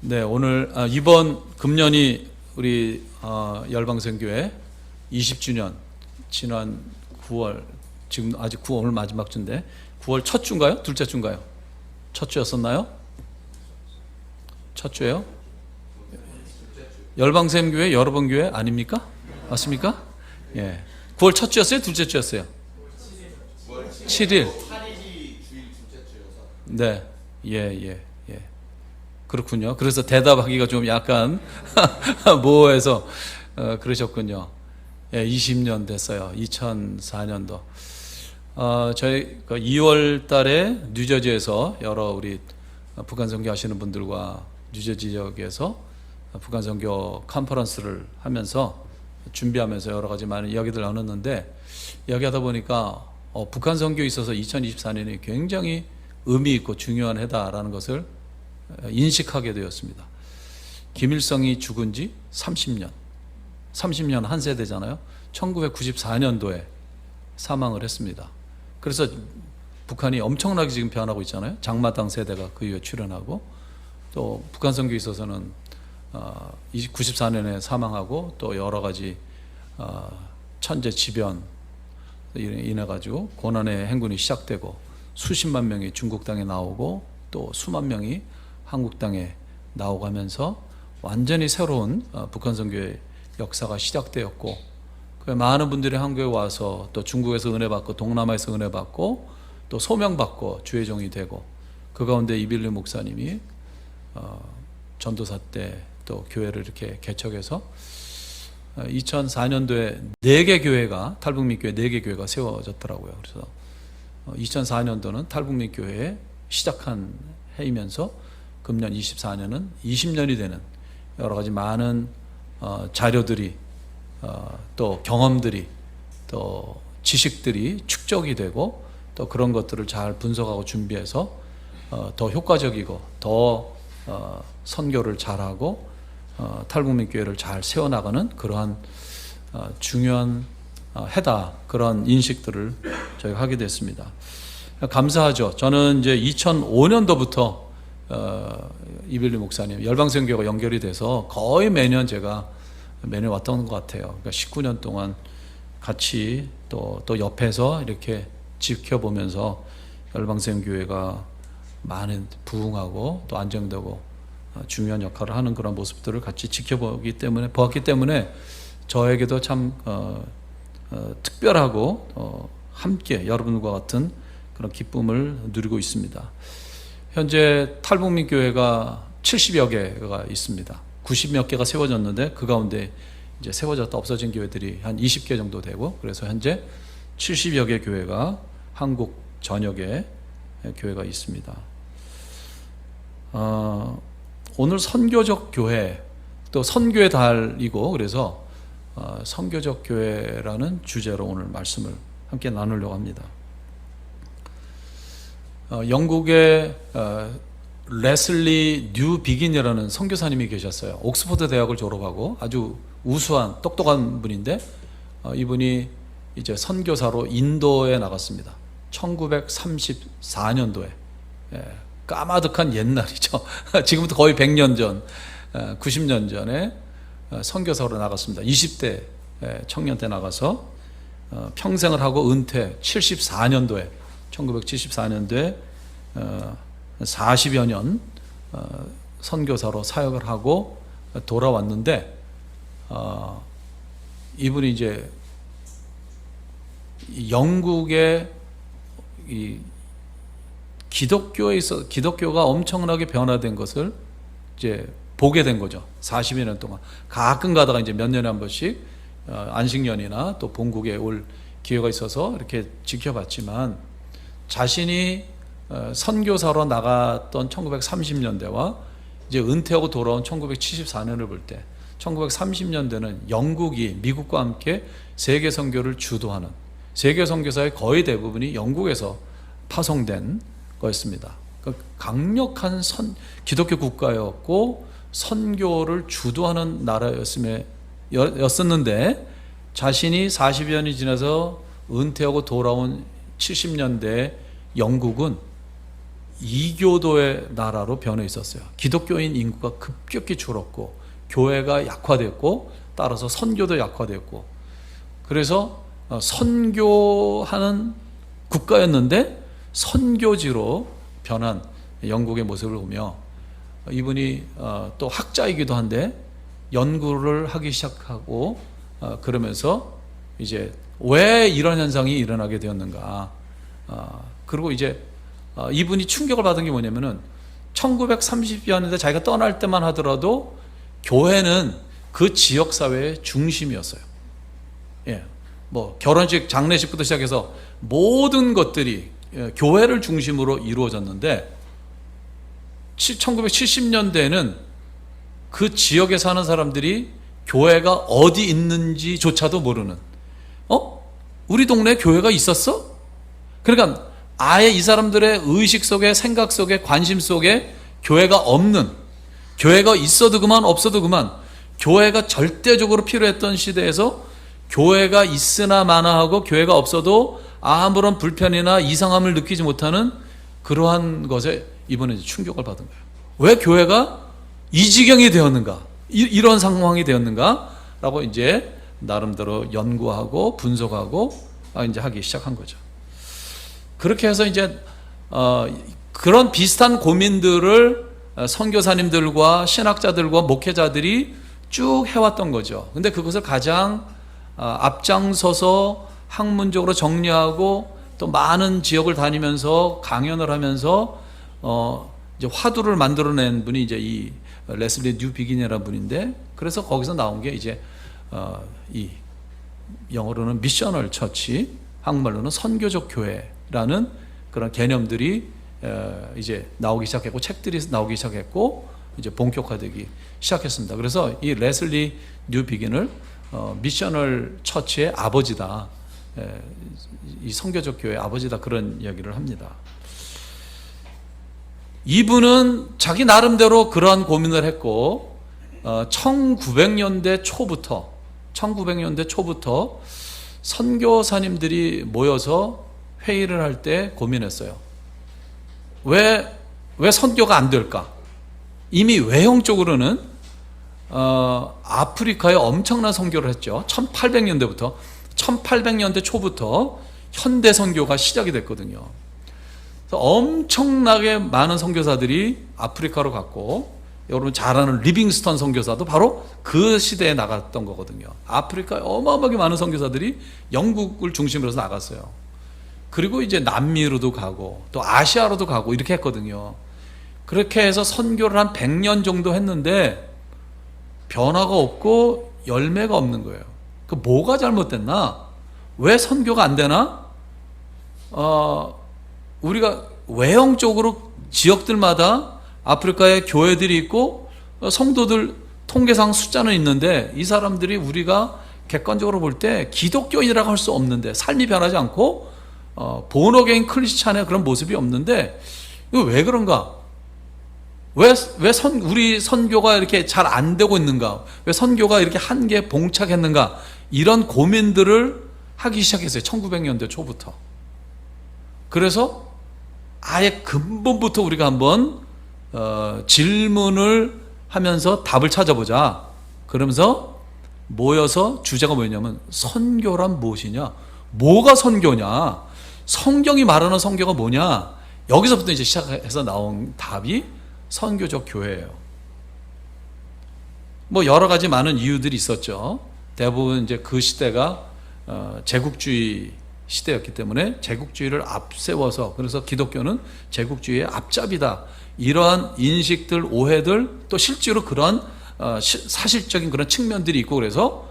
네, 오늘 이번 금년이 우리 열방선교회 20주년 지난 9월, 지금 아직 9월 오늘 마지막 주인데 9월 첫 주인가요? 둘째 주인가요? 첫 주였었나요? 첫 주예요? 열방선교회 여러 번 교회 아닙니까? 맞습니까? 예. 9월 첫 주였어요? 둘째 주였어요? 7일. 네. 예. 그렇군요. 그래서 대답하기가 좀 약간 모호해서 그러셨군요. 예, 20년 됐어요. 2004년도. 저희 2월 달에 뉴저지에서 여러 우리 북한 선교 하시는 분들과 뉴저지 지역에서 북한 선교 컨퍼런스를 하면서 준비하면서 여러 가지 많은 이야기들 나눴는데, 이야기하다 보니까 북한 선교에 있어서 2024년이 굉장히 의미 있고 중요한 해다라는 것을 인식하게 되었습니다. 김일성이 죽은 지 30년 한 세대잖아요. 1994년도에 사망을 했습니다. 그래서 북한이 엄청나게 지금 변하고 있잖아요. 장마당 세대가 그 이후에 출현하고, 또 북한 선교에 있어서는 94년에 사망하고, 또 여러 가지 천재지변 인해 가지고 고난의 행군이 시작되고, 수십만 명이 중국 땅에 나오고 또 수만 명이 한국 땅에 나오고 하면서 완전히 새로운 북한 선교의 역사가 시작되었고, 많은 분들이 한국에 와서 또 중국에서 은혜 받고 동남아에서 은혜 받고 또 소명 받고 주의 종이 되고, 그 가운데 이빌리 목사님이 전도사 때 또 교회를 이렇게 개척해서 2004년도에 4개 교회가, 탈북민 교회 4개 교회가 세워졌더라고요. 그래서 2004년도는 탈북민 교회에 시작한 해이면서 금년 24년은 20년이 되는 여러 가지 많은 자료들이, 또 경험들이, 또 지식들이 축적이 되고, 또 그런 것들을 잘 분석하고 준비해서 더 효과적이고 더 선교를 잘하고 탈북민 교회를 잘 세워나가는 그러한 중요한 해다, 그런 인식들을 저희가 하게 됐습니다. 감사하죠. 저는 이제 2005년도부터 이빌리 목사님 열방선교가 연결이 돼서 거의 매년 왔던 것 같아요. 그러니까 19년 동안 같이 또 옆에서 이렇게 지켜보면서 열방선교회가 많은 부흥하고 또 안정되고 중요한 역할을 하는 그런 모습들을 같이 보았기 때문에 저에게도 참 특별하고 함께 여러분과 같은 그런 기쁨을 누리고 있습니다. 현재 탈북민 교회가 70여 개가 있습니다. 90몇 개가 세워졌는데 그 가운데 이제 세워졌다 없어진 교회들이 한 20개 정도 되고, 그래서 현재 70여 개 교회가 한국 전역에 교회가 있습니다. 오늘 선교적 교회, 또 선교의 달이고, 그래서 선교적 교회라는 주제로 오늘 말씀을 함께 나누려고 합니다. 영국의 레슬리 뉴 비긴이라는 선교사님이 계셨어요. 옥스퍼드 대학을 졸업하고 아주 우수한 똑똑한 분인데, 이분이 이제 선교사로 인도에 나갔습니다. 1934년도에. 까마득한 옛날이죠. 지금부터 거의 100년 전, 90년 전에 선교사로 나갔습니다. 20대 청년 때 나가서 평생을 하고 은퇴, 1974년도에 40여 년 선교사로 사역을 하고 돌아왔는데, 이분이 이제 영국의 이 기독교가 엄청나게 변화된 것을 이제 보게 된 거죠. 40여 년 동안 가끔 가다가 이제 몇 년에 한 번씩 안식년이나 또 본국에 올 기회가 있어서 이렇게 지켜봤지만, 자신이 선교사로 나갔던 1930년대와 이제 은퇴하고 돌아온 1974년을 볼 때, 1930년대는 영국이 미국과 함께 세계 선교를 주도하는, 세계 선교사의 거의 대부분이 영국에서 파송된 거였습니다. 그러니까 강력한 기독교 국가였고 선교를 주도하는 나라였었는데, 자신이 40여 년이 지나서 은퇴하고 돌아온 70년대 영국은 이교도의 나라로 변해 있었어요. 기독교인 인구가 급격히 줄었고 교회가 약화됐고 따라서 선교도 약화됐고 그래서 선교하는 국가였는데 선교지로 변한 영국의 모습을 보며 이분이 또 학자이기도 한데 연구를 하기 시작하고 그러면서 이제 왜 이런 현상이 일어나게 되었는가. 그리고 이제 이분이 충격을 받은 게 뭐냐면은 1930년대 자기가 떠날 때만 하더라도 교회는 그 지역 사회의 중심이었어요. 예, 뭐 결혼식, 장례식부터 시작해서 모든 것들이 교회를 중심으로 이루어졌는데 1970년대에는 그 지역에 사는 사람들이 교회가 어디 있는지조차도 모르는, 우리 동네에 교회가 있었어? 그러니까 아예 이 사람들의 의식 속에, 생각 속에, 관심 속에 교회가 없는, 교회가 있어도 그만 없어도 그만, 교회가 절대적으로 필요했던 시대에서 교회가 있으나 마나하고 교회가 없어도 아무런 불편이나 이상함을 느끼지 못하는 그러한 것에 이번에 충격을 받은 거예요. 왜 교회가 이 지경이 되었는가? 이런 상황이 되었는가? 라고 이제 나름대로 연구하고 분석하고 이제 하기 시작한 거죠. 그렇게 해서 이제 그런 비슷한 고민들을 선교사님들과 신학자들과 목회자들이 쭉 해왔던 거죠. 근데 그것을 가장 앞장서서 학문적으로 정리하고 또 많은 지역을 다니면서 강연을 하면서 이제 화두를 만들어낸 분이 이제 이 레슬리 뉴비긴이라는 분인데, 그래서 거기서 나온 게 이제 이 영어로는 미셔널 처치, 한국말로는 선교적 교회라는 그런 개념들이 이제 나오기 시작했고, 책들이 나오기 시작했고, 이제 본격화되기 시작했습니다. 그래서 이 레슬리 뉴비긴을 미셔널 처치의 아버지다, 이 선교적 교회의 아버지다, 그런 이야기를 합니다. 이분은 자기 나름대로 그러한 고민을 했고 1900년대 초부터 선교사님들이 모여서 회의를 할 때 고민했어요. 왜 선교가 안 될까? 이미 외형적으로는 아프리카에 엄청난 선교를 했죠. 1800년대 초부터 현대 선교가 시작이 됐거든요. 엄청나게 많은 선교사들이 아프리카로 갔고, 여러분 잘 아는 리빙스턴 선교사도 바로 그 시대에 나갔던 거거든요. 아프리카에 어마어마하게 많은 선교사들이 영국을 중심으로 해서 나갔어요. 그리고 이제 남미로도 가고 또 아시아로도 가고 이렇게 했거든요. 그렇게 해서 선교를 한 100년 정도 했는데 변화가 없고 열매가 없는 거예요. 그 뭐가 잘못됐나? 왜 선교가 안 되나? 우리가 외형적으로 지역들마다 아프리카에 교회들이 있고 성도들 통계상 숫자는 있는데, 이 사람들이 우리가 객관적으로 볼 때 기독교인이라고 할 수 없는데, 삶이 변하지 않고 본어게인 크리스찬의 그런 모습이 없는데, 이거 왜 그런가? 우리 선교가 이렇게 잘 안 되고 있는가? 왜 선교가 이렇게 한계에 봉착했는가? 이런 고민들을 하기 시작했어요. 1900년대 초부터. 그래서 아예 근본부터 우리가 한번 질문을 하면서 답을 찾아보자. 그러면서 모여서 주제가 뭐였냐면, 선교란 무엇이냐? 뭐가 선교냐? 성경이 말하는 선교가 뭐냐? 여기서부터 이제 시작해서 나온 답이 선교적 교회예요. 뭐 여러 가지 많은 이유들이 있었죠. 대부분 이제 그 시대가 제국주의 시대였기 때문에 제국주의를 앞세워서, 그래서 기독교는 제국주의의 앞잡이다, 이러한 인식들, 오해들, 또 실제로 그런 사실적인 그런 측면들이 있고, 그래서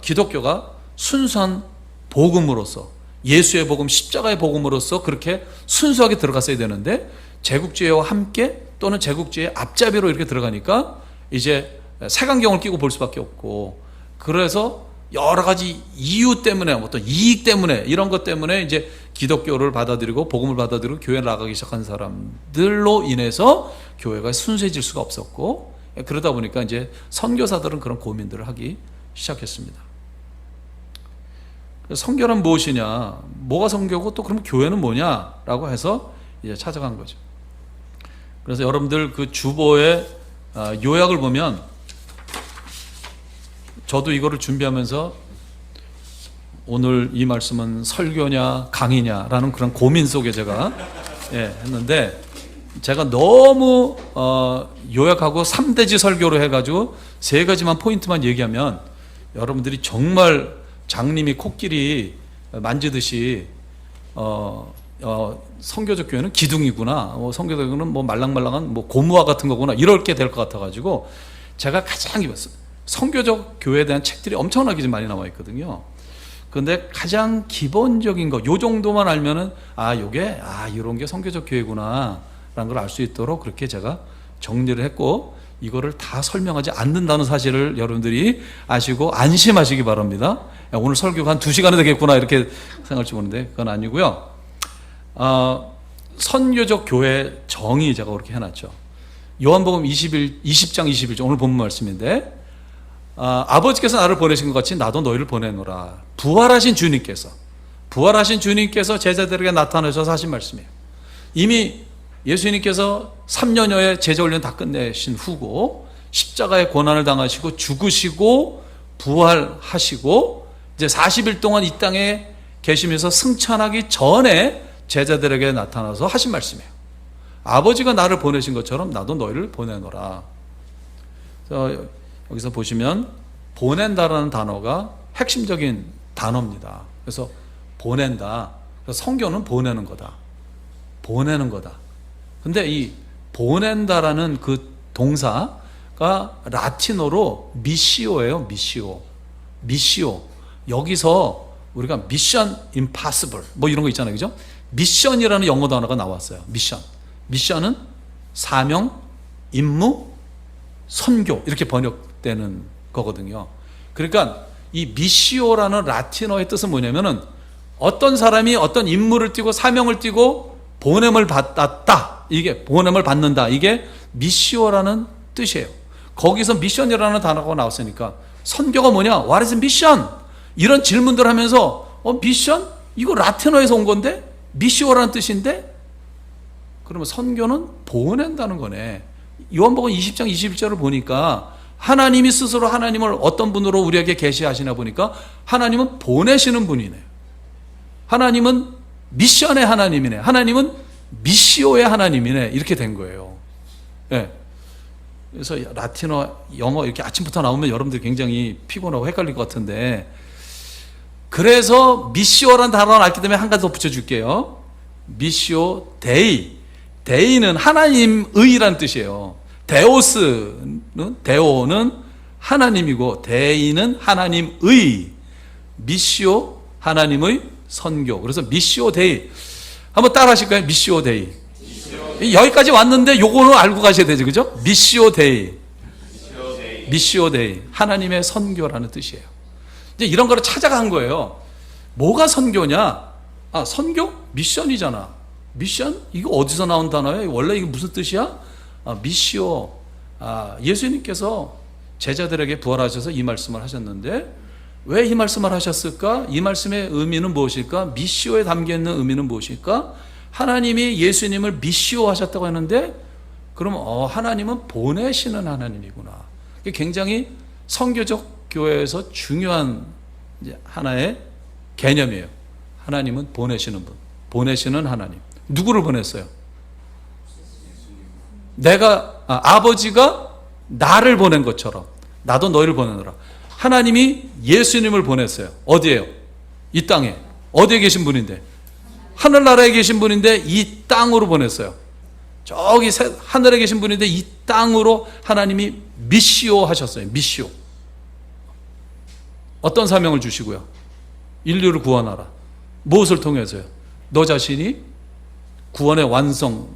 기독교가 순수한 복음으로서, 예수의 복음, 십자가의 복음으로서 그렇게 순수하게 들어갔어야 되는데, 제국주의와 함께 또는 제국주의의 앞잡이로 이렇게 들어가니까 이제 색안경을 끼고 볼 수밖에 없고, 그래서 여러 가지 이유 때문에, 어떤 이익 때문에, 이런 것 때문에 이제 기독교를 받아들이고 복음을 받아들이고 교회를 나가기 시작한 사람들로 인해서 교회가 순수해질 수가 없었고, 그러다 보니까 이제 선교사들은 그런 고민들을 하기 시작했습니다. 선교란 무엇이냐, 뭐가 선교고 또 그럼 교회는 뭐냐라고 해서 이제 찾아간 거죠. 그래서 여러분들 그 주보의 요약을 보면, 저도 이거를 준비하면서 오늘 이 말씀은 설교냐 강의냐라는 그런 고민 속에 제가 했는데, 제가 너무 요약하고 3대지 설교로 해가지고 3가지만 포인트만 얘기하면 여러분들이 정말 장님이 코끼리 만지듯이 선교적 교회는 기둥이구나, 선교적 교회는 뭐 말랑말랑한 뭐 고무화 같은 거구나, 이렇게 될 것 같아가지고 제가 가장 선교적 교회에 대한 책들이 엄청나게 좀 많이 나와 있거든요. 그런데 가장 기본적인 거, 요 정도만 알면은 요게 이런 게 선교적 교회구나 라는 걸 알 수 있도록 그렇게 제가 정리를 했고, 이거를 다 설명하지 않는다는 사실을 여러분들이 아시고 안심하시기 바랍니다. 오늘 설교가 한 2시간은 되겠구나 이렇게 생각할지 모르는데 그건 아니고요. 선교적 교회 정의 제가 그렇게 해놨죠. 요한복음 20장 21절 오늘 본문 말씀인데, 아버지께서 나를 보내신 것 같이 나도 너희를 보내노라. 부활하신 주님께서 제자들에게 나타나셔서 하신 말씀이에요. 이미 예수님께서 3년여의 제자훈련 다 끝내신 후고, 십자가의 고난을 당하시고 죽으시고 부활하시고 이제 40일 동안 이 땅에 계시면서 승천하기 전에 제자들에게 나타나서 하신 말씀이에요. 아버지가 나를 보내신 것처럼 나도 너희를 보내노라. 그래서 여기서 보시면 보낸다라는 단어가 핵심적인 단어입니다. 그래서 보낸다. 그래서 선교는 보내는 거다. 근데 이 보낸다라는 그 동사가 라틴어로 미시오예요. 미시오. 여기서 우리가 미션 임파서블 뭐 이런 거 있잖아요. 그죠? 미션이라는 영어 단어가 나왔어요. 미션은 사명, 임무, 선교 이렇게 번역되는 거거든요. 그러니까 이 미시오라는 라틴어의 뜻은 뭐냐면은 어떤 사람이 어떤 임무를 띠고 사명을 띠고 보냄을 받았다. 이게 보냄을 받는다. 이게 미시오라는 뜻이에요. 거기서 미션이라는 단어가 나왔으니까 선교가 뭐냐? What is mission? 이런 질문들 하면서 미션? 이거 라틴어에서 온 건데? 미시오라는 뜻인데? 그러면 선교는 보낸다는 거네. 요한복음 20장 21절을 보니까 하나님이 스스로 하나님을 어떤 분으로 우리에게 계시하시나 보니까 하나님은 보내시는 분이네. 하나님은 미션의 하나님이네. 하나님은 미시오의 하나님이네. 이렇게 된 거예요. 그래서 라틴어, 영어 이렇게 아침부터 나오면 여러분들 굉장히 피곤하고 헷갈릴 것 같은데, 그래서 미시오라는 단어가 나왔기 때문에 한 가지 더 붙여줄게요. 미시오 데이. 데이는 하나님의라는 뜻이에요. 데오는 하나님이고 데이는 하나님의. 미시오 하나님의 선교. 그래서 미시오 데이. 한번 따라 하실까요? 미시오 데이. 여기까지 왔는데 요거는 알고 가셔야 되죠. 그죠? 미시오 데이. 하나님의 선교라는 뜻이에요. 이제 이런 거를 찾아간 거예요. 뭐가 선교냐? 선교? 미션이잖아. 미션? 이거 어디서 나온 단어예요? 원래 이게 무슨 뜻이야? 미시오. 예수님께서 제자들에게 부활하셔서 이 말씀을 하셨는데, 왜 이 말씀을 하셨을까? 이 말씀의 의미는 무엇일까? 미시오에 담겨있는 의미는 무엇일까? 하나님이 예수님을 미시오 하셨다고 하는데, 그러면 하나님은 보내시는 하나님이구나. 이게 굉장히 선교적 교회에서 중요한 하나의 개념이에요. 하나님은 보내시는 분, 보내시는 하나님. 누구를 보냈어요? 아버지가 나를 보낸 것처럼 나도 너희를 보내노라. 하나님이 예수님을 보냈어요. 어디에요? 이 땅에. 어디에 계신 분인데? 하늘나라에 계신 분인데 이 땅으로 보냈어요. 저기 하늘에 계신 분인데 이 땅으로 하나님이 미시오 하셨어요. 미시오. 어떤 사명을 주시고요? 인류를 구원하라. 무엇을 통해서요? 너 자신이 구원의 완성의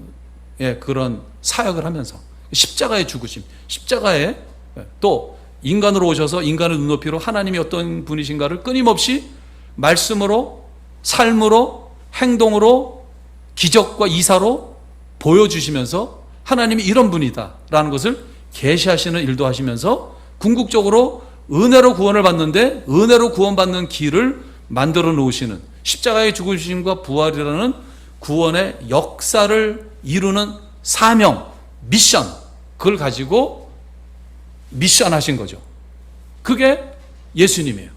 그런 사역을 하면서 십자가의 죽으심, 십자가에 또 인간으로 오셔서 인간의 눈높이로 하나님이 어떤 분이신가를 끊임없이 말씀으로, 삶으로, 행동으로, 기적과 이사로 보여주시면서 하나님이 이런 분이다라는 것을 계시하시는 일도 하시면서 궁극적으로 은혜로 구원을 받는데 은혜로 구원받는 길을 만들어 놓으시는 십자가의 죽으심과 부활이라는 구원의 역사를 이루는 사명, 미션, 그걸 가지고 미션 하신 거죠. 그게 예수님이에요.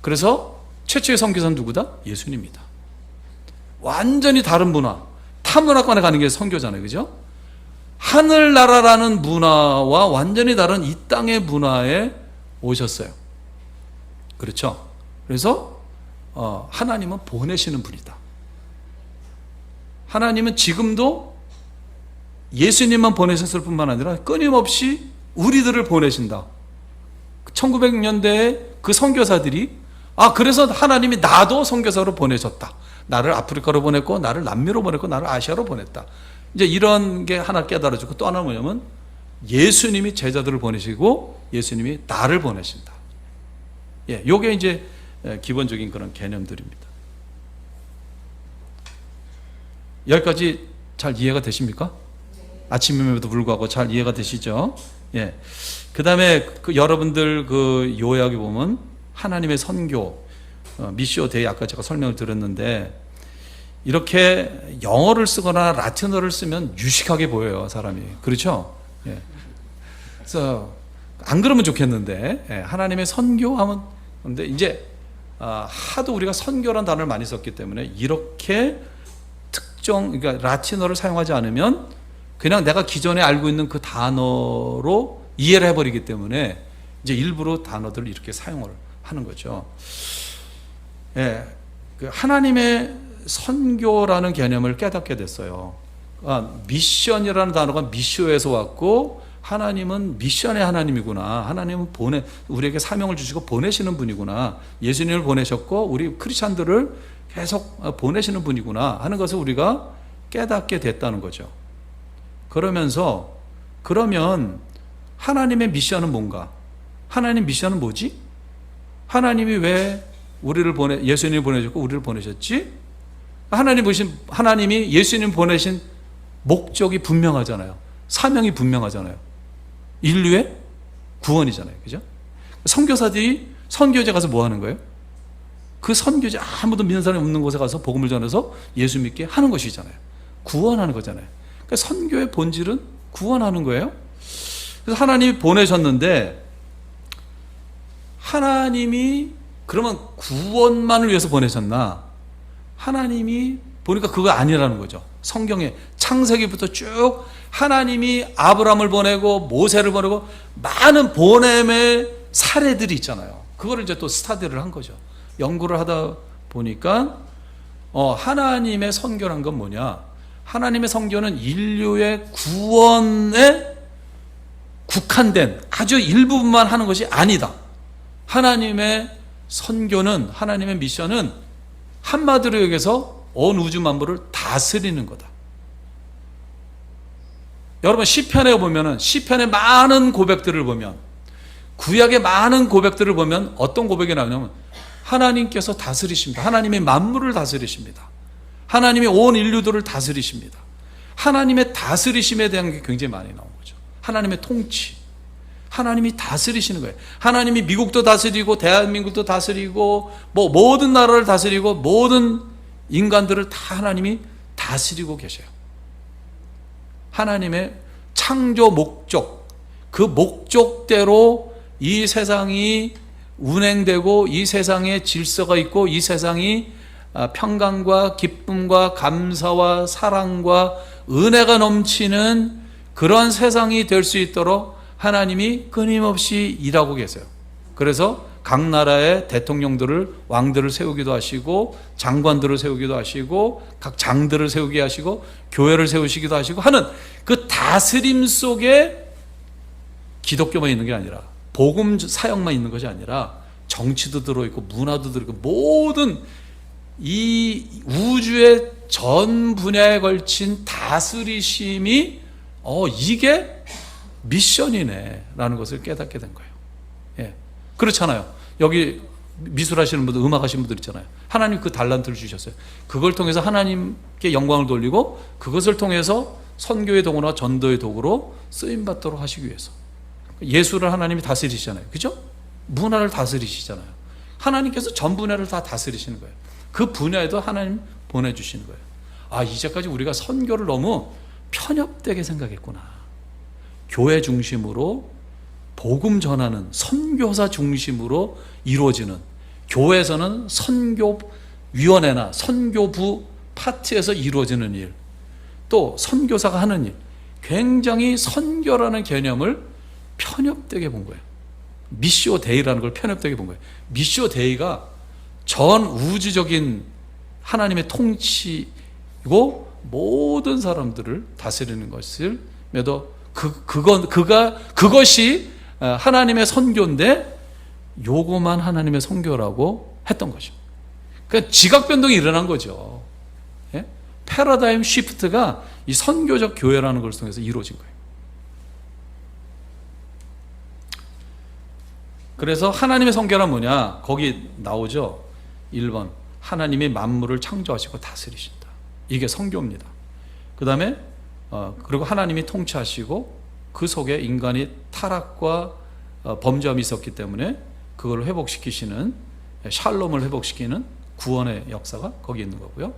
그래서 최초의 선교사는 누구다? 예수님이다. 완전히 다른 문화, 타문화권에 가는 게 선교잖아요. 그죠? 하늘나라라는 문화와 완전히 다른 이 땅의 문화에 오셨어요. 그렇죠? 그래서 하나님은 보내시는 분이다. 하나님은 지금도 예수님만 보내셨을 뿐만 아니라 끊임없이 우리들을 보내신다. 1900년대에 그 선교사들이 그래서 하나님이 나도 선교사로 보내셨다. 나를 아프리카로 보냈고, 나를 남미로 보냈고, 나를 아시아로 보냈다. 이제 이런 게 하나 깨달아지고, 또 하나는 뭐냐면 예수님이 제자들을 보내시고 예수님이 나를 보내신다. 예, 요게 이제 기본적인 그런 개념들입니다. 여기까지 잘 이해가 되십니까? 아침임에도 불구하고 잘 이해가 되시죠? 예. 그 다음에 여러분들 요약에 보면 하나님의 선교, 미시오 데이 아까 제가 설명을 드렸는데, 이렇게 영어를 쓰거나 라틴어를 쓰면 유식하게 보여요, 사람이. 그렇죠? 예. 그래서 안 그러면 좋겠는데, 예. 하나님의 선교하면, 근데 이제 하도 우리가 선교란 단어를 많이 썼기 때문에 이렇게 그러니까 라틴어를 사용하지 않으면 그냥 내가 기존에 알고 있는 그 단어로 이해를 해버리기 때문에 이제 일부러 단어들을 이렇게 사용을 하는 거죠. 예, 하나님의 선교라는 개념을 깨닫게 됐어요. 미션이라는 단어가 미시오에서 왔고, 하나님은 미션의 하나님이구나. 하나님은 우리에게 사명을 주시고 보내시는 분이구나. 예수님을 보내셨고 우리 크리스찬들을 계속 보내시는 분이구나 하는 것을 우리가 깨닫게 됐다는 거죠. 그러면 하나님의 미션은 뭔가? 하나님 미션은 뭐지? 하나님이 왜 예수님을 보내셨고 우리를 보내셨지? 하나님이 예수님 보내신 목적이 분명하잖아요. 사명이 분명하잖아요. 인류의 구원이잖아요. 그죠? 선교사들이 선교제 가서 뭐 하는 거예요? 그 선교제 아무도 믿는 사람이 없는 곳에 가서 복음을 전해서 예수 믿게 하는 것이잖아요. 구원하는 거잖아요. 그러니까 선교의 본질은 구원하는 거예요. 그래서 하나님이 보내셨는데, 하나님이 그러면 구원만을 위해서 보내셨나? 하나님이 보니까 그거 아니라는 거죠. 성경에 창세기부터 쭉 하나님이 아브라함을 보내고 모세를 보내고 많은 보냄의 사례들이 있잖아요. 그거를 이제 또 스터디를 한 거죠. 연구를 하다 보니까 하나님의 선교란 건 뭐냐? 하나님의 선교는 인류의 구원에 국한된 아주 일부분만 하는 것이 아니다. 하나님의 선교는, 하나님의 미션은 한마디로 얘기해서 온 우주 만물을 다스리는 거다. 여러분 시편에 보면은, 시편의 많은 고백들을 보면, 구약의 많은 고백들을 보면 어떤 고백이 나오냐면 하나님께서 다스리십니다. 하나님의 만물을 다스리십니다. 하나님이 온 인류들을 다스리십니다. 하나님의 다스리심에 대한 게 굉장히 많이 나온 거죠. 하나님의 통치, 하나님이 다스리시는 거예요. 하나님이 미국도 다스리고 대한민국도 다스리고 모든 나라를 다스리고 모든 인간들을 다 하나님이 다스리고 계셔요. 하나님의 창조 목적, 그 목적대로 이 세상이 운행되고 이 세상에 질서가 있고 이 세상이 평강과 기쁨과 감사와 사랑과 은혜가 넘치는 그런 세상이 될 수 있도록 하나님이 끊임없이 일하고 계세요. 그래서 각 나라의 대통령들을, 왕들을 세우기도 하시고 장관들을 세우기도 하시고 각 장들을 세우게 하시고 교회를 세우시기도 하시고 하는 그 다스림 속에 기독교만 있는 게 아니라, 복음 사역만 있는 것이 아니라 정치도 들어있고 문화도 들어있고 모든 이 우주의 전 분야에 걸친 다스리심이 이게 미션이네 라는 것을 깨닫게 된 거예요. 예. 그렇잖아요. 여기 미술하시는 분들, 음악하시는 분들 있잖아요. 하나님 그 달란트를 주셨어요. 그걸 통해서 하나님께 영광을 돌리고 그것을 통해서 선교의 도구나 전도의 도구로 쓰임받도록 하시기 위해서. 예술을 하나님이 다스리시잖아요. 그죠? 문화를 다스리시잖아요. 하나님께서 전 분야를 다 다스리시는 거예요. 그 분야에도 하나님 보내주시는 거예요. 이제까지 우리가 선교를 너무 편협되게 생각했구나. 교회 중심으로 복음 전하는 선교사 중심으로 이루어지는, 교회에서는 선교위원회나 선교부 파트에서 이루어지는 일, 또 선교사가 하는 일, 굉장히 선교라는 개념을 편협되게 본 거예요. 미시오 데이라는 걸 편협되게 본 거예요. 미시오 데이가 전 우주적인 하나님의 통치이고 모든 사람들을 다스리는 것을 믿어, 그것이 하나님의 선교인데 요거만 하나님의 선교라고 했던 거죠. 그러니까 지각 변동이 일어난 거죠. 예? 패러다임 시프트가 이 선교적 교회라는 걸 통해서 이루어진 거예요. 그래서 하나님의 선교란 뭐냐? 거기 나오죠. 1번, 하나님이 만물을 창조하시고 다스리신다. 이게 선교입니다. 그 다음에 그리고 하나님이 통치하시고 그 속에 인간이 타락과 범죄함이 있었기 때문에 그걸 회복시키시는, 샬롬을 회복시키는 구원의 역사가 거기 있는 거고요.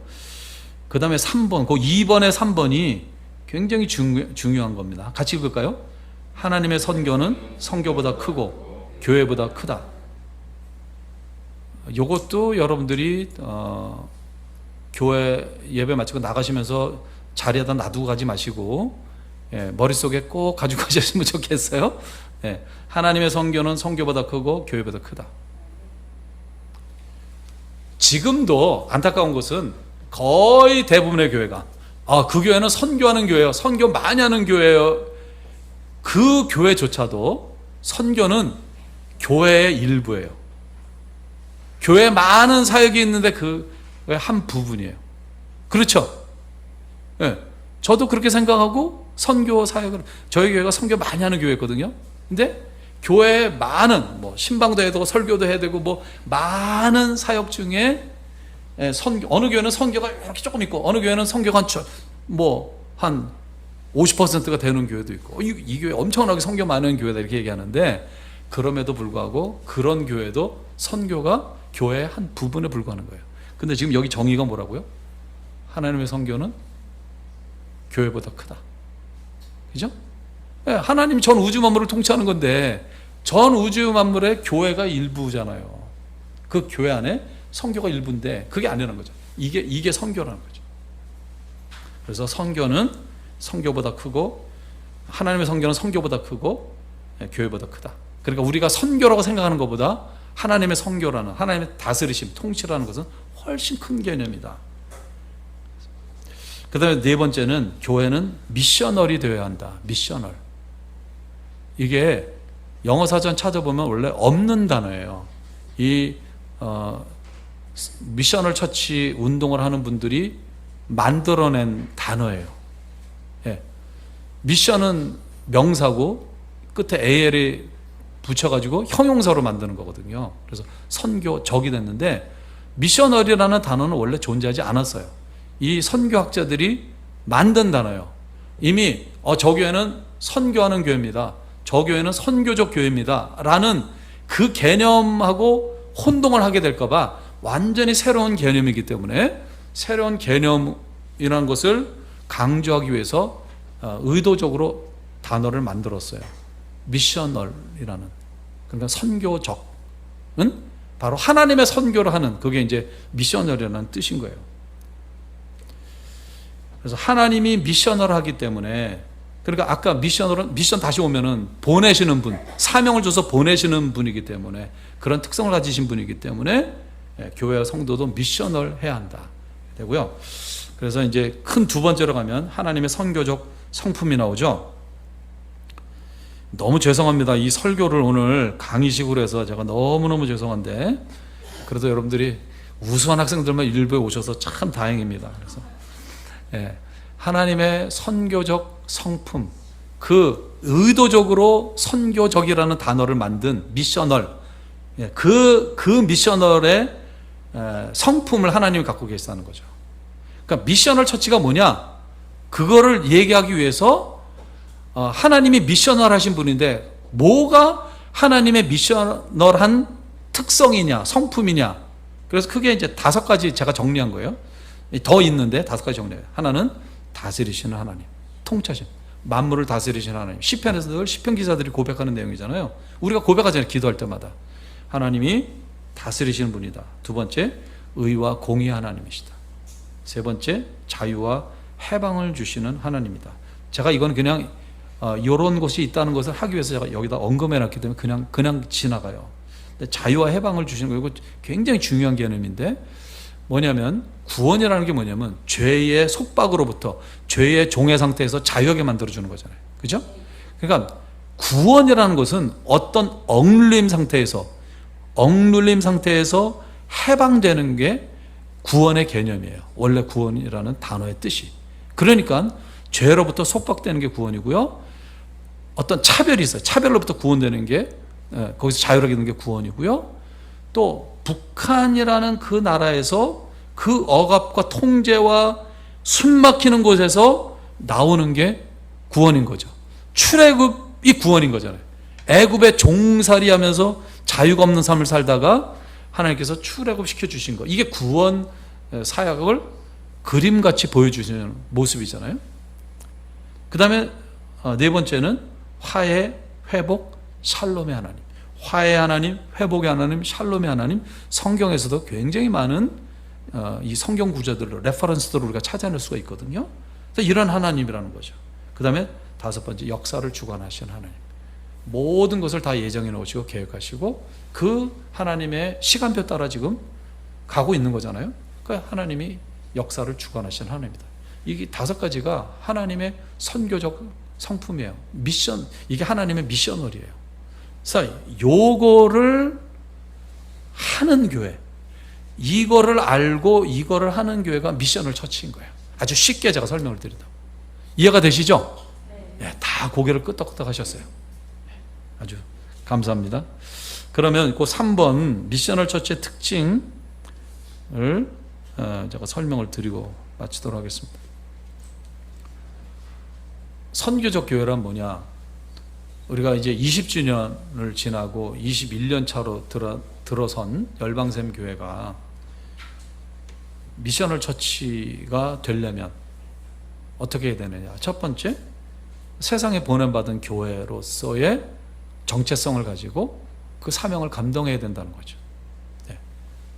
그 다음에 3번, 그 2번에 3번이 굉장히 중요한 겁니다. 같이 읽을까요? 하나님의 선교는 선교보다 크고 교회보다 크다. 이것도 여러분들이 교회 예배 마치고 나가시면서 자리에다 놔두고 가지 마시고, 머릿속에 꼭 가지고 가셨으면 좋겠어요. 하나님의 선교는 선교보다 크고 교회보다 크다. 지금도 안타까운 것은 거의 대부분의 교회가 그 교회는 선교하는 교회예요, 선교 많이 하는 교회예요. 그 교회조차도 선교는 교회의 일부예요. 교회에 많은 사역이 있는데 그 한 부분이에요. 그렇죠? 저도 그렇게 생각하고 선교 사역을, 저희 교회가 선교 많이 하는 교회였거든요. 근데 교회에 많은 신방도 해야 되고 설교도 해야 되고 많은 사역 중에 어느 교회는 선교가 이렇게 조금 있고 어느 교회는 선교가 한 50%가 되는 교회도 있고, 이 교회 엄청나게 선교 많은 교회다 이렇게 얘기하는데, 그럼에도 불구하고 그런 교회도 선교가 교회의 한 부분에 불과하는 거예요. 근데 지금 여기 정의가 뭐라고요? 하나님의 선교는 교회보다 크다. 그죠? 하나님 전 우주 만물을 통치하는 건데 전 우주 만물의 교회가 일부잖아요. 그 교회 안에 선교가 일부인데 그게 아니라는 거죠. 이게 선교라는 거죠. 그래서 선교는 선교보다 크고, 하나님의 선교는 선교보다 크고 교회보다 크다. 그러니까 우리가 선교라고 생각하는 것보다 하나님의 선교라는, 하나님의 다스리심, 통치라는 것은 훨씬 큰 개념이다. 그 다음에 네 번째는 교회는 미셔널이 되어야 한다. 미셔널. 이게 영어 사전 찾아보면 원래 없는 단어예요. 이 미셔널 처치 운동을 하는 분들이 만들어낸 단어예요. 미션은 명사고 끝에 AL이 붙여가지고 형용사로 만드는 거거든요. 그래서 선교적이 됐는데, 미셔널이라는 단어는 원래 존재하지 않았어요. 이 선교학자들이 만든 단어예요. 이미 저 교회는 선교하는 교회입니다, 저 교회는 선교적 교회입니다 라는 그 개념하고 혼동을 하게 될까봐 완전히 새로운 개념이기 때문에, 새로운 개념이라는 것을 강조하기 위해서 의도적으로 단어를 만들었어요. 미셔널이라는. 그러니까 선교적은 바로 하나님의 선교를 하는, 그게 이제 미셔널이라는 뜻인 거예요. 그래서 하나님이 미셔널을 하기 때문에, 그러니까 아까 미션 다시 오면은 보내시는 분, 사명을 줘서 보내시는 분이기 때문에, 그런 특성을 가지신 분이기 때문에 교회와 성도도 미셔널 해야 한다 되고요. 그래서 이제 큰 두 번째로 가면 하나님의 선교적 성품이 나오죠. 너무 죄송합니다. 이 설교를 오늘 강의식으로 해서 제가 너무너무 죄송한데, 그래도 여러분들이 우수한 학생들만 일부에 오셔서 참 다행입니다. 그래서 하나님의 선교적 성품, 그 의도적으로 선교적이라는 단어를 만든 미셔널, 그 미셔널의 성품을 하나님이 갖고 계시다는 거죠. 그러니까 미셔널 처치가 뭐냐? 그거를 얘기하기 위해서 하나님이 미셔널 하신 분인데, 뭐가 하나님의 미셔널한 특성이냐, 성품이냐. 그래서 크게 이제 5가지 제가 정리한 거예요. 더 있는데 5가지 정리해요. 하나는 다스리시는 하나님, 통치하신, 만물을 다스리신 하나님. 시편에서 늘 시편 기사들이 고백하는 내용이잖아요. 우리가 고백하잖아요, 기도할 때마다. 하나님이 다스리시는 분이다. 두 번째, 의와 공의 하나님이시다. 세 번째, 자유와 해방을 주시는 하나님이다. 제가 이건 그냥 이런 곳이 있다는 것을 하기 위해서 제가 여기다 언급해놨기 때문에 그냥 지나가요. 근데 자유와 해방을 주시는 거, 이거 굉장히 중요한 개념인데, 뭐냐면 구원이라는 게 뭐냐면 죄의 속박으로부터, 죄의 종의 상태에서 자유하게 만들어주는 거잖아요. 그죠? 그러니까 구원이라는 것은 어떤 억눌림 상태에서 해방되는 게 구원의 개념이에요. 원래 구원이라는 단어의 뜻이. 그러니까 죄로부터 속박되는 게 구원이고요. 어떤 차별이 있어요. 차별로부터 구원되는 게, 거기서 자유롭게 되는 게 구원이고요. 또 북한이라는 그 나라에서 그 억압과 통제와 숨막히는 곳에서 나오는 게 구원인 거죠. 출애굽이 구원인 거잖아요. 애굽에 종살이하면서 자유가 없는 삶을 살다가 하나님께서 출애굽시켜 주신 거, 이게 구원 사역을 그림같이 보여주시는 모습이잖아요. 그 다음에 네 번째는 화해, 회복, 샬롬의 하나님. 화해 하나님, 회복의 하나님, 샬롬의 하나님. 성경에서도 굉장히 많은 이 성경 구절들을, 레퍼런스들을 우리가 찾아낼 수가 있거든요. 그래서 이런 하나님이라는 거죠. 그 다음에 다섯 번째, 역사를 주관하시는 하나님. 모든 것을 다 예정해 놓으시고 계획하시고 그 하나님의 시간표 따라 지금 가고 있는 거잖아요. 그러니까 하나님이 역사를 주관하시는 하나님입니다. 이게 다섯 가지가 하나님의 선교적 성품이에요. 미션, 이게 하나님의 미셔널이에요. 그래서 요거를 하는 교회, 이거를 알고 이거를 하는 교회가 미셔널 처치인 거예요. 아주 쉽게 제가 설명을 드린다. 이해가 되시죠? 네, 다 고개를 끄덕끄덕 하셨어요. 아주 감사합니다. 그러면 그 3번 미셔널 처치의 특징을 제가 설명을 드리고 마치도록 하겠습니다. 선교적 교회란 뭐냐? 우리가 이제 20주년을 지나고 21년 차로 들어선 열방샘 교회가 미셔널 처치가 되려면 어떻게 해야 되느냐? 첫 번째, 세상에 보냄받은 교회로서의 정체성을 가지고 그 사명을 감당해야 된다는 거죠. 네.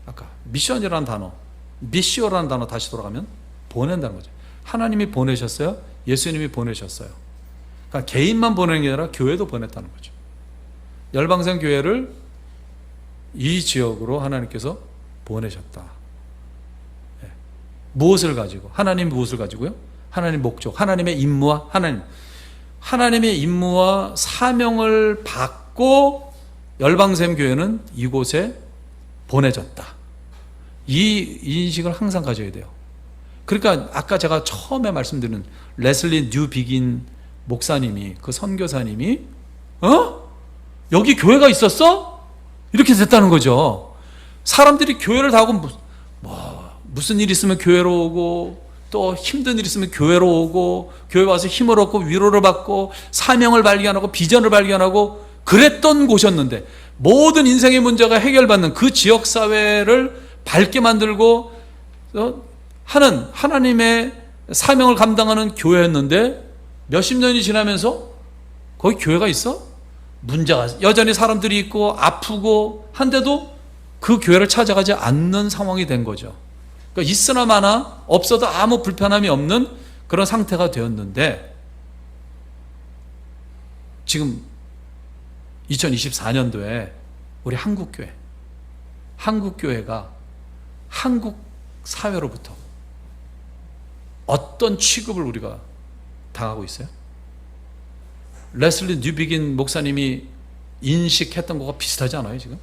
아까 미션이라는 단어, 미시오라는 단어 다시 돌아가면 보낸다는 거죠. 하나님이 보내셨어요. 예수님이 보내셨어요. 그러니까 개인만 보내는 게 아니라 교회도 보냈다는 거죠. 열방생 교회를 이 지역으로 하나님께서 보내셨다. 네. 무엇을 가지고? 하나님 무엇을 가지고요? 하나님 목적, 하나님의 임무와 하나님의 임무와 사명을 받고 열방샘 교회는 이곳에 보내졌다. 이 인식을 항상 가져야 돼요. 그러니까 아까 제가 처음에 말씀드린 레슬리 뉴비긴 목사님이, 그 선교사님이 여기 교회가 있었어? 이렇게 됐다는 거죠. 사람들이 교회를 다 오고 무슨 일 있으면 교회로 오고 또 힘든 일 있으면 교회로 오고 교회 와서 힘을 얻고 위로를 받고 사명을 발견하고 비전을 발견하고 그랬던 곳이었는데, 모든 인생의 문제가 해결받는 그 지역사회를 밝게 만들고 하는 하나님의 사명을 감당하는 교회였는데 몇십 년이 지나면서 거기 교회가 있어? 문제가, 여전히 사람들이 있고 아프고 한데도 그 교회를 찾아가지 않는 상황이 된 거죠. 그러니까 있으나 마나 없어도 아무 불편함이 없는 그런 상태가 되었는데, 지금 2024년도에 우리 한국교회가 한국 사회로부터 어떤 취급을 우리가 당하고 있어요? 레슬리 뉴비긴 목사님이 인식했던 것과 비슷하지 않아요, 지금?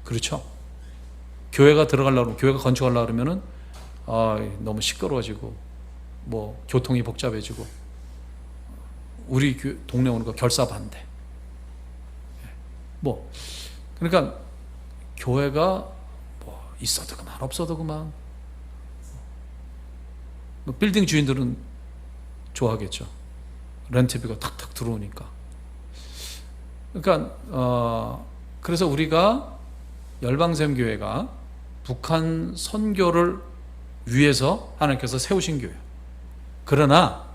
그렇죠? 교회가 들어가려고, 교회가 건축하려고 그러면은 너무 시끄러워지고 교통이 복잡해지고 우리 동네 오는 거 결사 반대. 그러니까 교회가 있어도 그만 없어도 그만. 빌딩 주인들은 좋아하겠죠. 렌트비가 탁탁 들어오니까. 그러니까 그래서 우리가 열방샘 교회가 북한 선교를 위해서 하나님께서 세우신 교회. 그러나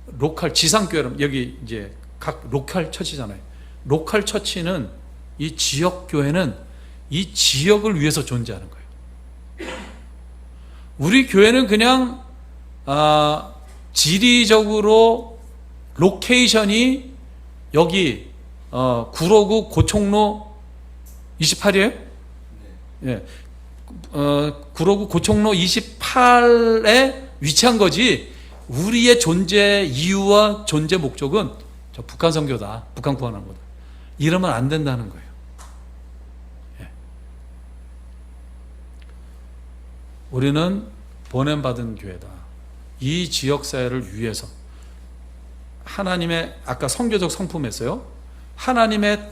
로컬 지상교회는 여기 이제 각 로컬 처치잖아요. 로컬 처치는 이 지역 교회는 이 지역을 위해서 존재하는 거예요. 우리 교회는 그냥 지리적으로 로케이션이 여기 구로구 고총로 28이에요? 예. 구로구 고총로 28에 위치한 거지, 우리의 존재 이유와 존재 목적은 저 북한 선교다, 북한 구원하는 거다, 이러면 안 된다는 거예요. 예. 우리는 보냄받은 교회다. 이 지역사회를 위해서 하나님의, 아까 선교적 성품했어요. 하나님의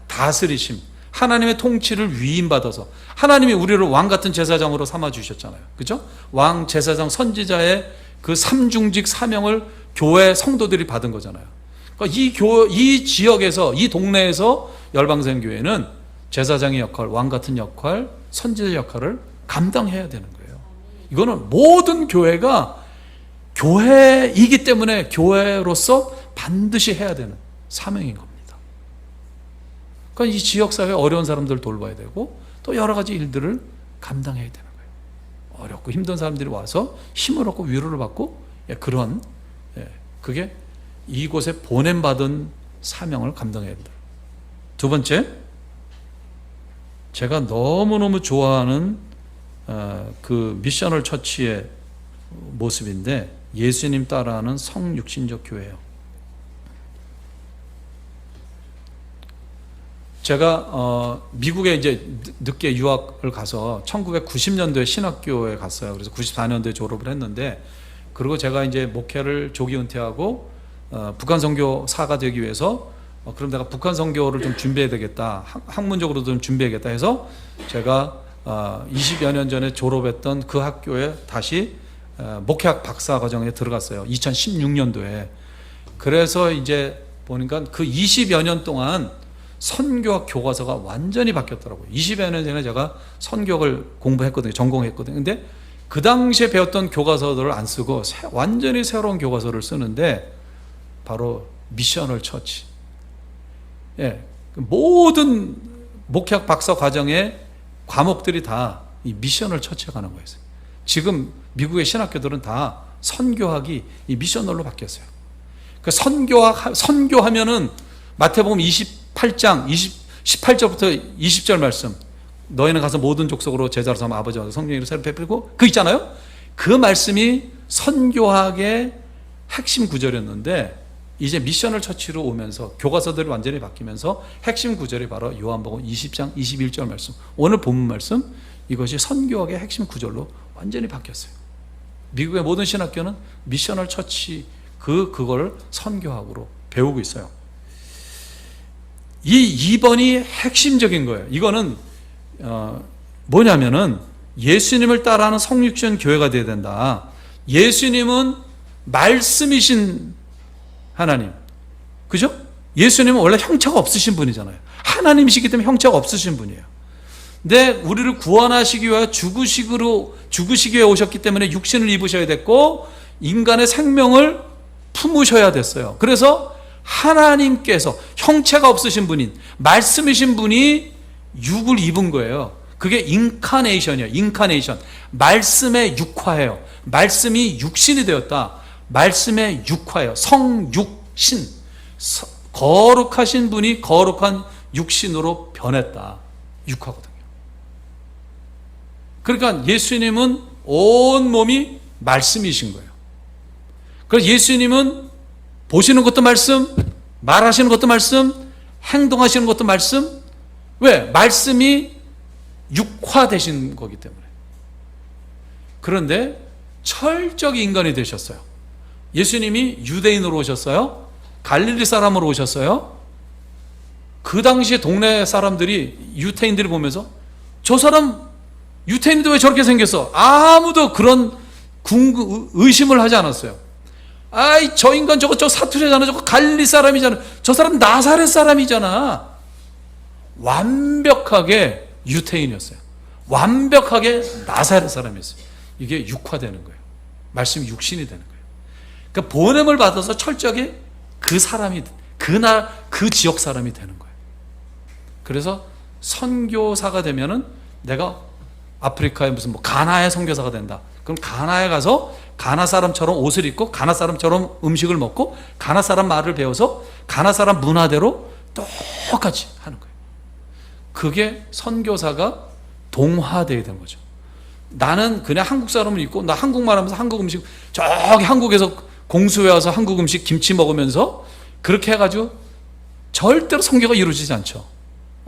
다스리심, 하나님의 통치를 위임받아서 하나님이 우리를 왕같은 제사장으로 삼아주셨잖아요. 그죠? 왕, 제사장, 선지자의 그 삼중직 사명을 교회 성도들이 받은 거잖아요. 그러니까 이 지역에서, 이 동네에서 열방생교회는 제사장의 역할, 왕같은 역할, 선지자 역할을 감당해야 되는 거예요. 이거는 모든 교회가 교회이기 때문에 교회로서 반드시 해야 되는 사명인 겁니다. 그러니까 이 지역사회 어려운 사람들을 돌봐야 되고 또 여러 가지 일들을 감당해야 되는 거예요. 어렵고 힘든 사람들이 와서 힘을 얻고 위로를 받고, 그런, 그게 이곳에 보냄받은 사명을 감당해야 된다. 두 번째, 제가 너무너무 좋아하는 그 미셔널 처치의 모습인데, 예수님 따라하는 성육신적 교회예요. 제가 미국에 이제 늦게 유학을 가서 1990년도에 신학교에 갔어요. 그래서 94년도에 졸업을 했는데, 그리고 제가 이제 목회를 조기 은퇴하고 북한 선교사가 되기 위해서 그럼 내가 북한 선교를 좀 준비해야 되겠다, 학문적으로도 좀 준비해야겠다 해서 제가 20여 년 전에 졸업했던 그 학교에 다시 목회학 박사 과정에 들어갔어요. 2016년도에. 그래서 이제 보니까 그 20여 년 동안 선교학 교과서가 완전히 바뀌었더라고요. 20여 년 전에 제가 선교학을 공부했거든요. 전공했거든요. 근데 그 당시에 배웠던 교과서들을 안 쓰고 완전히 새로운 교과서를 쓰는데, 바로 미셔널 처치. 예, 모든 목회학 박사 과정의 과목들이 다 이 미셔널 처치에 관한 거였어요. 지금 미국의 신학교들은 다 선교학이 이 미셔널로 바뀌었어요. 그 선교하면은 마태복음 28장 18절부터 20절 말씀, 너희는 가서 모든 족속으로 제자로 삼아 아버지와 성령으로 새로 베풀고, 그 있잖아요. 그 말씀이 선교학의 핵심 구절이었는데, 이제 미셔널 처치로 오면서 교과서들이 완전히 바뀌면서 핵심 구절이 바로 요한복음 20장 21절 말씀, 오늘 본문 말씀, 이것이 선교학의 핵심 구절로 완전히 바뀌었어요. 미국의 모든 신학교는 미셔널 처치 그걸 선교학으로 배우고 있어요. 이 2번이 핵심적인 거예요. 이거는 뭐냐면은 예수님을 따라하는 성육신 교회가 되어야 된다. 예수님은 말씀이신 하나님, 그죠? 예수님은 원래 형체가 없으신 분이잖아요. 하나님이시기 때문에 형체가 없으신 분이에요. 근데 우리를 구원하시기 위해 죽으시기 위해 오셨기 때문에 육신을 입으셔야 됐고, 인간의 생명을 품으셔야 됐어요. 그래서 하나님께서 형체가 없으신 분인 말씀이신 분이 육을 입은 거예요. 그게 인카네이션이에요. 인카네이션. 말씀의 육화예요. 말씀이 육신이 되었다. 말씀의 육화예요. 성육신. 거룩하신 분이 거룩한 육신으로 변했다. 육화거든요. 그러니까 예수님은 온 몸이 말씀이신 거예요. 그래서 예수님은 보시는 것도 말씀, 말하시는 것도 말씀, 행동하시는 것도 말씀. 왜? 말씀이 육화되신 거기 때문에. 그런데 철저히 인간이 되셨어요. 예수님이 유대인으로 오셨어요. 갈릴리 사람으로 오셨어요. 그 당시에 동네 사람들이, 유태인들이 보면서 저 사람 유태인인데 왜 저렇게 생겼어? 아무도 그런 의심을 하지 않았어요. 아이, 저 인간 저거 사투리잖아. 저거 갈릴리 사람이잖아. 저 사람 나사렛 사람이잖아. 완벽하게 유태인이었어요. 완벽하게 나사렛 사람이었어요. 이게 육화되는 거예요. 말씀이 육신이 되는 거예요. 그러니까 보냄을 받아서 철저하게 그 사람이 그 지역 사람이 되는 거예요. 그래서 선교사가 되면은 내가 아프리카에 무슨 뭐 가나의 선교사가 된다. 그럼 가나에 가서 가나 사람처럼 옷을 입고 가나 사람처럼 음식을 먹고 가나 사람 말을 배워서 가나 사람 문화대로 똑같이 하는 거예요. 그게 선교사가 동화되어야 되는 거죠. 나는 그냥 한국 사람을 입고 나 한국말 하면서 한국 음식 저기 한국에서 공수해 와서 한국 음식 김치 먹으면서 그렇게 해가지고 절대로 선교가 이루어지지 않죠.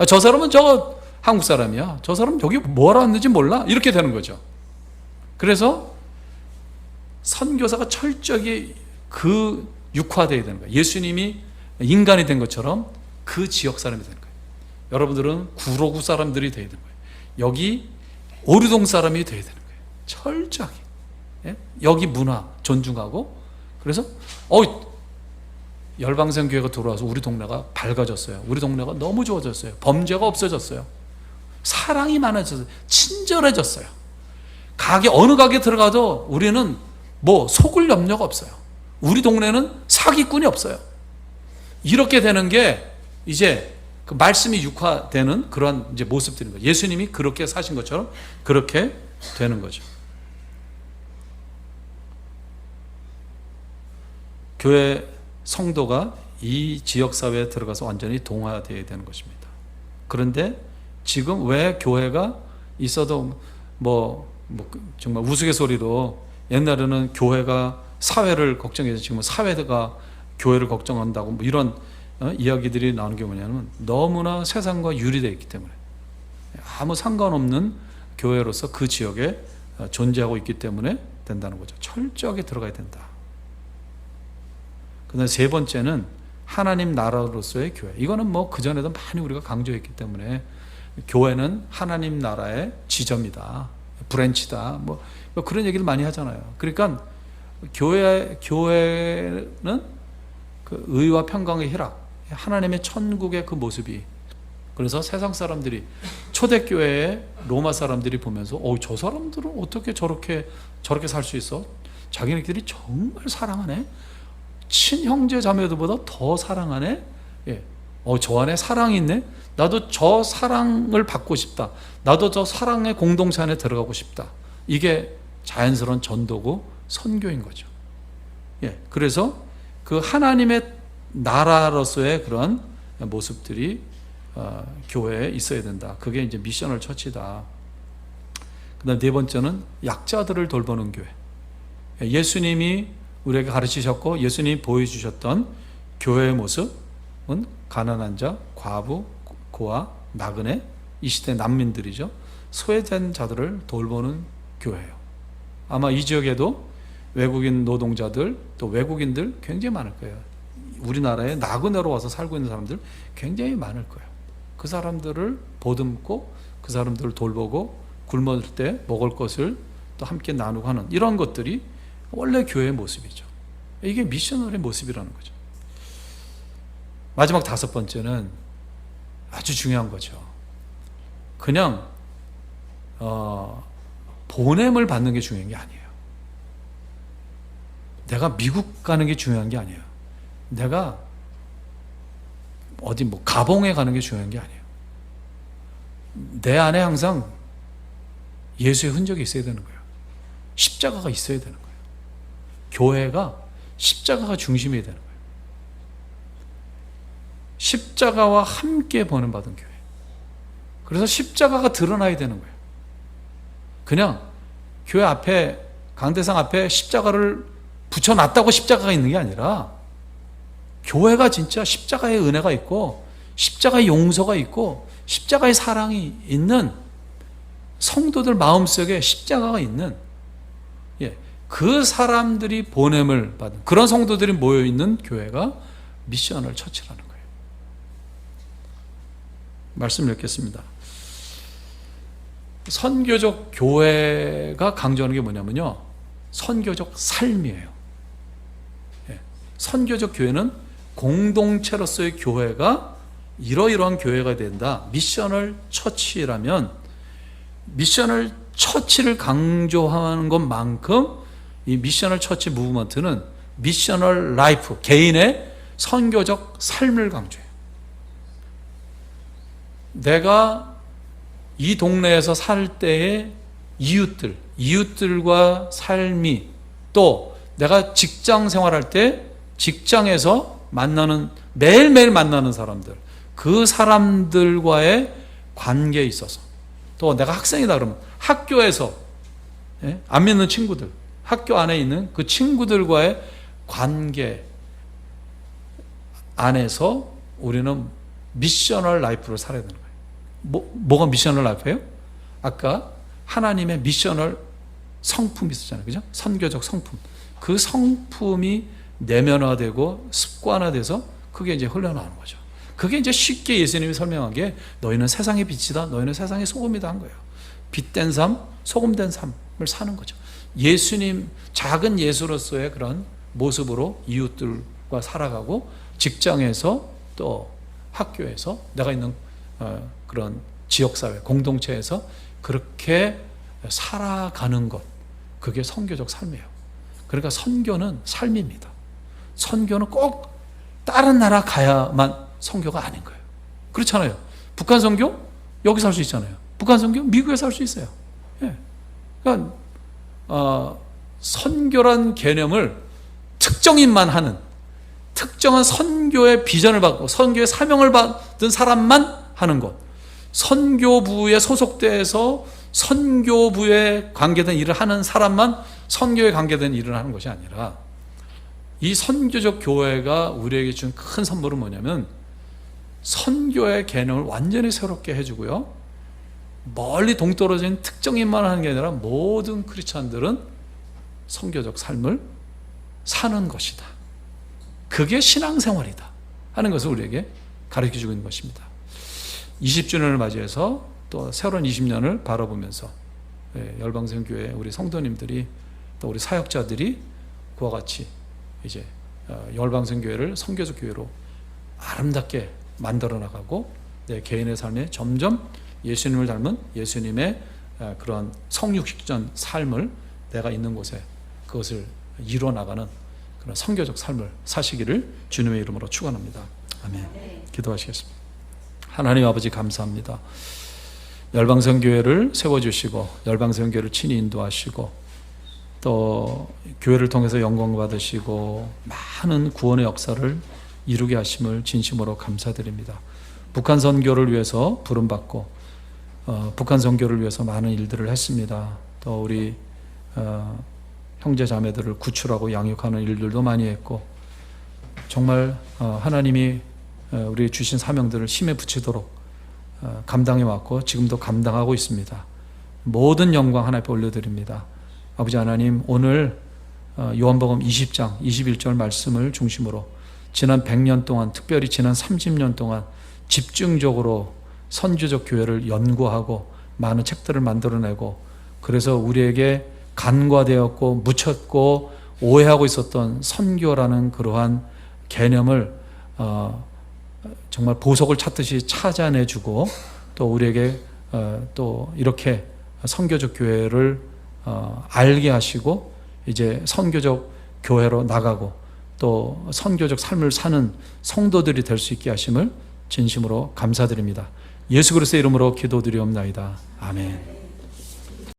저 사람은 저 한국 사람이야. 저 사람은 여기 뭘 왔는지 몰라. 이렇게 되는 거죠. 그래서 선교사가 철저하게 그 육화되어야 되는 거예요. 예수님이 인간이 된 것처럼 그 지역 사람이 되는 거예요. 여러분들은 구로구 사람들이 되어야 되는 거예요. 여기 오류동 사람이 되어야 되는 거예요. 철저하게. 예? 여기 문화 존중하고 그래서 열방생 교회가 들어와서 우리 동네가 밝아졌어요. 우리 동네가 너무 좋아졌어요. 범죄가 없어졌어요. 사랑이 많아졌어요. 친절해졌어요. 어느 가게 들어가도 우리는 뭐 속을 염려가 없어요. 우리 동네는 사기꾼이 없어요. 이렇게 되는 게 이제 그 말씀이 육화되는 그런 이제 모습들인 거예요. 예수님이 그렇게 사신 것처럼 그렇게 되는 거죠. 교회 성도가 이 지역사회에 들어가서 완전히 동화되어야 되는 것입니다. 그런데 지금 왜 교회가 있어도 정말 우스갯소리로 옛날에는 교회가 사회를 걱정해서 지금은 사회가 교회를 걱정한다고 이런 이야기들이 나오는 게 뭐냐면 너무나 세상과 유리되어 있기 때문에 아무 상관없는 교회로서 그 지역에 존재하고 있기 때문에 된다는 거죠. 철저하게 들어가야 된다. 그다음에 세 번째는 하나님 나라로서의 교회. 이거는 뭐 그전에도 많이 우리가 강조했기 때문에 교회는 하나님 나라의 지점이다. 브랜치다. 뭐 그런 얘기를 많이 하잖아요. 그러니까 교회는 그 의와 평강의 희락, 하나님의 천국의 그 모습이 그래서 세상 사람들이 초대교회의 로마 사람들이 보면서 저 사람들은 어떻게 저렇게 살 수 있어? 자기네들이 정말 사랑하네. 친형제 자매들보다 더 사랑하네. 예. 저 안에 사랑이 있네. 나도 저 사랑을 받고 싶다. 나도 저 사랑의 공동체 안에 들어가고 싶다. 이게 자연스러운 전도고 선교인 거죠. 예. 그래서 그 하나님의 나라로서의 그런 모습들이 교회에 있어야 된다. 그게 이제 미셔널 처치다. 그다음 네 번째는 약자들을 돌보는 교회. 예수님이 우리에게 가르치셨고 예수님이 보여주셨던 교회의 모습은 가난한 자, 과부, 고아, 나그네, 이 시대 난민들이죠. 소외된 자들을 돌보는 교회예요. 아마 이 지역에도 외국인 노동자들 또 외국인들 굉장히 많을 거예요. 우리나라에 나그네로 와서 살고 있는 사람들 굉장히 많을 거예요. 그 사람들을 보듬고 그 사람들을 돌보고 굶을 때 먹을 것을 또 함께 나누고 하는 이런 것들이 원래 교회의 모습이죠. 이게 미셔널의 모습이라는 거죠. 마지막 다섯 번째는 아주 중요한 거죠. 그냥 보냄을 받는 게 중요한 게 아니에요. 내가 미국 가는 게 중요한 게 아니에요. 내가 어디 가봉에 가는 게 중요한 게 아니에요. 내 안에 항상 예수의 흔적이 있어야 되는 거예요. 십자가가 있어야 되는 거예요. 교회가 십자가가 중심이 되는 거예요. 십자가와 함께 번음받은 교회. 그래서 십자가가 드러나야 되는 거예요. 그냥 교회 앞에 강대상 앞에 십자가를 붙여놨다고 십자가가 있는 게 아니라 교회가 진짜 십자가의 은혜가 있고 십자가의 용서가 있고 십자가의 사랑이 있는 성도들 마음속에 십자가가 있는 그 사람들이 보냄을 받은 그런 성도들이 모여있는 교회가 미셔널 처치라는 거예요. 말씀을 읽겠습니다. 선교적 교회가 강조하는 게 뭐냐면요, 선교적 삶이에요. 선교적 교회는 공동체로서의 교회가 이러이러한 교회가 된다. 미셔널 처치라면 미셔널 처치를 강조하는 것만큼 이 미셔널 처치 무브먼트는 미셔널 라이프, 개인의 선교적 삶을 강조해요. 내가 이 동네에서 살 때의 이웃들과 삶이, 또 내가 직장 생활할 때 직장에서 매일매일 만나는 사람들, 그 사람들과의 관계에 있어서, 또 내가 학생이다 그러면 학교에서 안 믿는 친구들, 학교 안에 있는 그 친구들과의 관계 안에서 우리는 미셔널 라이프를 살아야 되는 거예요. 뭐가 미셔널 라이프예요? 아까 하나님의 미셔널 성품이 있었잖아요. 그죠? 선교적 성품. 그 성품이 내면화되고 습관화돼서 그게 이제 흘러나오는 거죠. 그게 이제 쉽게 예수님이 설명한 게 너희는 세상의 빛이다, 너희는 세상의 소금이다 한 거예요. 빛된 삶, 소금된 삶을 사는 거죠. 예수님, 작은 예수로서의 그런 모습으로 이웃들과 살아가고, 직장에서 또 학교에서 내가 있는 그런 지역사회, 공동체에서 그렇게 살아가는 것, 그게 선교적 삶이에요. 그러니까 선교는 삶입니다. 선교는 꼭 다른 나라 가야만 선교가 아닌 거예요. 그렇잖아요. 북한 선교? 여기서 할 수 있잖아요. 북한 선교? 미국에서 할 수 있어요. 예. 그러니까 선교란 개념을 특정인만 하는, 특정한 선교의 비전을 받고 선교의 사명을 받은 사람만 하는 것, 선교부에 소속돼서 선교부에 관계된 일을 하는 사람만 선교에 관계된 일을 하는 것이 아니라, 이 선교적 교회가 우리에게 준 큰 선물은 뭐냐면 선교의 개념을 완전히 새롭게 해주고요, 멀리 동떨어진 특정인만 하는 게 아니라 모든 크리스찬들은 선교적 삶을 사는 것이다. 그게 신앙생활이다 하는 것을 우리에게 가르쳐주고 있는 것입니다. 20주년을 맞이해서 또 새로운 20년을 바라보면서 열방선교회 우리 성도님들이, 또 우리 사역자들이 그와 같이 이제 열방선교회를 선교적 교회로 아름답게 만들어 나가고, 내 개인의 삶에 점점 예수님을 닮은 예수님의 그런 성육식전 삶을 내가 있는 곳에 그것을 이루어 나가는 그런 선교적 삶을 사시기를 주님의 이름으로 축원합니다. 아멘. 기도하시겠습니다. 하나님 아버지, 감사합니다. 열방선교회를 세워주시고 열방선교회를 친히 인도하시고, 또 교회를 통해서 영광 받으시고 많은 구원의 역사를 이루게 하심을 진심으로 감사드립니다. 북한 선교를 위해서 부름받고 북한 선교를 위해서 많은 일들을 했습니다. 또 우리 형제 자매들을 구출하고 양육하는 일들도 많이 했고, 정말 하나님이 우리 주신 사명들을 힘에 붙이도록 감당해 왔고 지금도 감당하고 있습니다. 모든 영광 하나님 앞에 올려드립니다. 아버지 하나님, 오늘 요한복음 20장 21절 말씀을 중심으로 지난 100년 동안, 특별히 지난 30년 동안 집중적으로 선교적 교회를 연구하고 많은 책들을 만들어내고, 그래서 우리에게 간과되었고 묻혔고 오해하고 있었던 선교라는 그러한 개념을 정말 보석을 찾듯이 찾아내주고, 또 우리에게 또 이렇게 선교적 교회를 알게 하시고 이제 선교적 교회로 나가고 또 선교적 삶을 사는 성도들이 될 수 있게 하심을 진심으로 감사드립니다. 예수 그리스도의 이름으로 기도드리옵나이다. 아멘.